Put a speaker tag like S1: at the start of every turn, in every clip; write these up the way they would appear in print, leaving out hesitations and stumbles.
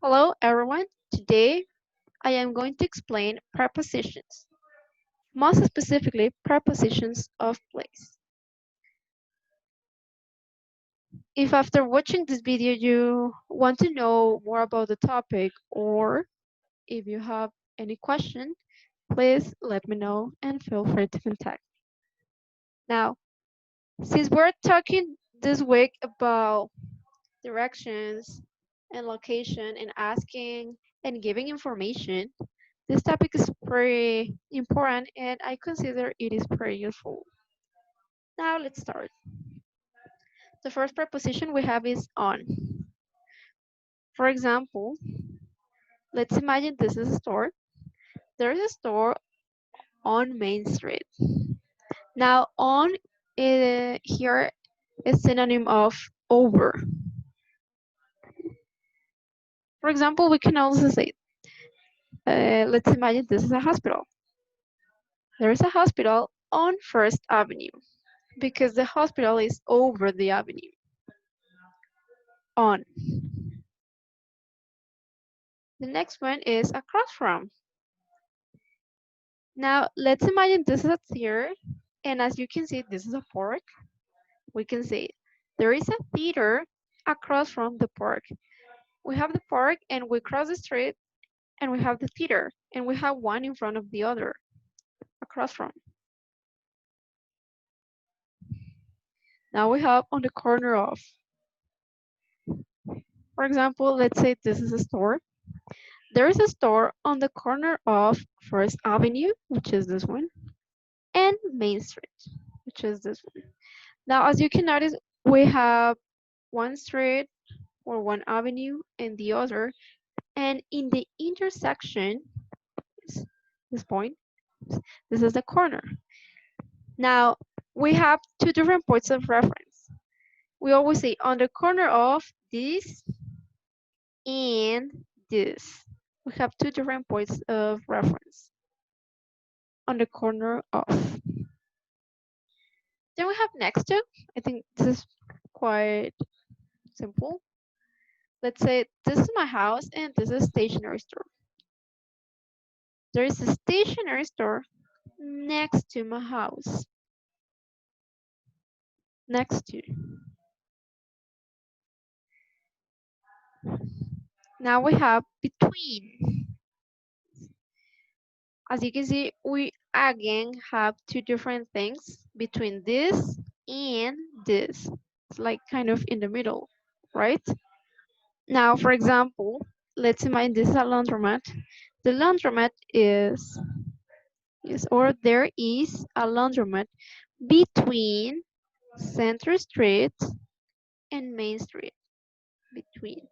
S1: Hello everyone. Today I am going to explain prepositions, most specifically prepositions of place. If after watching this video you want to know more about the topic or if you have any question, please let me know and feel free to contact. Now, since we're talking this week about directions and location and asking and giving information, this topic is pretty important and I consider it is pretty useful. Now let's start. The first preposition we have is on. For example, let's imagine this is a store. There is a store on Main Street. Now on here is synonym of over. For example, we can also say, let's imagine this is a hospital. There is a hospital on First Avenue because the hospital is over the avenue. On. The next one is across from. Now, let's imagine this is a theater, and as you can see, this is a park. We can say there is a theater across from the park. We have the park, and we cross the street, and we have the theater, and we have one in front of the other, across from. Now we have on the corner of. For example, let's say this is a store. There is a store on the corner of First Avenue, which is this one, and Main Street, which is this one. Now, as you can notice, we have one street or one avenue and the other, and in the intersection, this point, this is the corner. Now, we have two different points of reference. We always say on the corner of this and this. We have two different points of reference on the corner of. Then we have next to. I think this is quite simple. Let's say this is my house and this is a stationery store. There is a stationery store next to my house. Next to. Now we have between. As you can see, we again have two different things between this and this. It's like kind of in the middle, right? Now, for example, let's imagine this is a laundromat. The laundromat is, yes, or there is a laundromat between Center Street and Main Street. Between.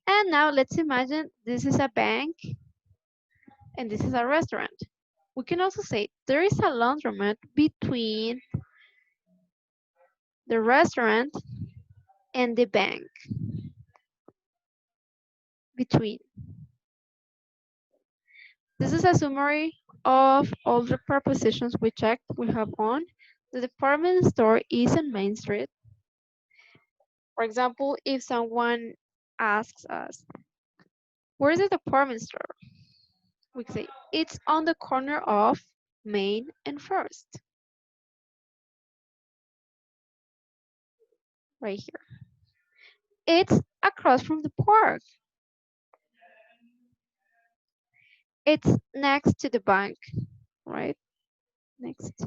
S1: And now let's imagine this is a bank and this is a restaurant. We can also say there is a laundromat between the restaurant and the bank. Between. This is a summary of all the prepositions we checked. We have on. The department store is on Main Street. For example, if someone asks us, where is the department store? We say, it's on the corner of Main and First. Right here. It's across from the park. It's next to the bank, right? Next to,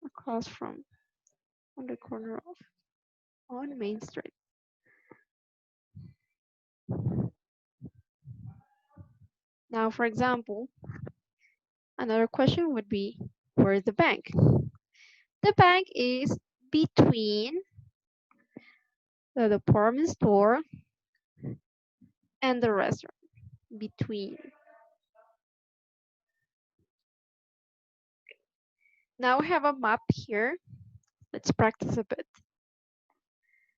S1: across from, on the corner of, on Main Street. Now, for example, another question would be, where is the bank? The bank is between the department store and the restaurant. Between. Now we have a map here. Let's practice a bit.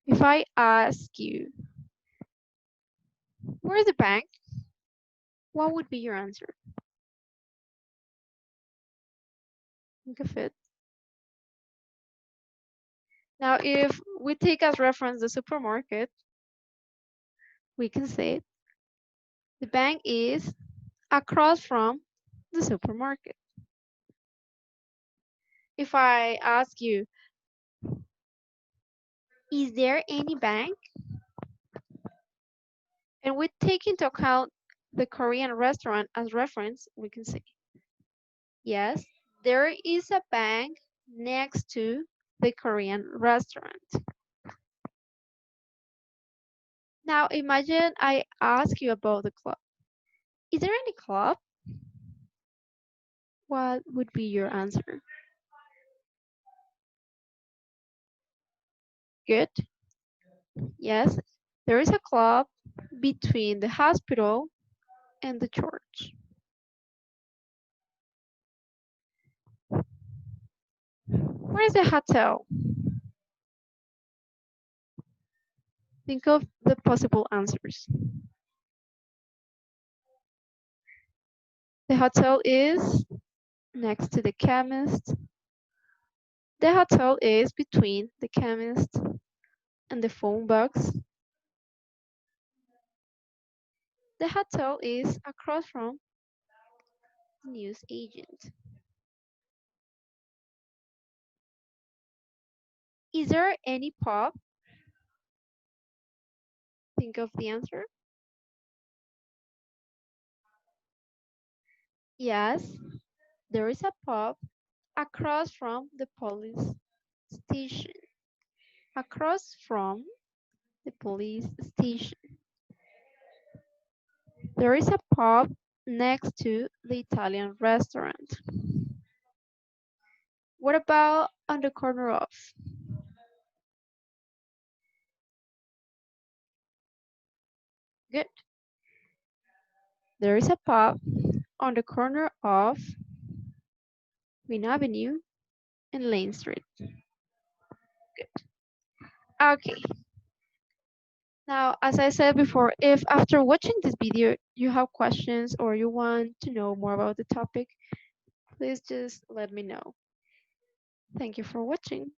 S1: If I ask you, where's the bank? What would be your answer? Think of it. Now, if we take as reference the supermarket, We can say the bank is across from the supermarket. If I ask you, is there any bank? And we take into account the Korean restaurant as reference, we can say, yes, there is a bank next to the Korean restaurant. Now imagine I ask you about the club. Is there any club? What would be your answer? Good. Yes, there is a club between the hospital and the church. Where is the hotel? Think of the possible answers. The hotel is next to the chemist. The hotel is between the chemist and the phone box. The hotel is across from the news agent. Is there any pub? Think of the answer. Yes, there is a pub across from the police station. Across from the police station. There is a pub next to the Italian restaurant. What about on the corner of? Good. There is a pub on the corner of Queen Avenue and Lane Street. Good. Okay. Now, as I said before, if after watching this video you have questions or you want to know more about the topic, please just let me know. Thank you for watching.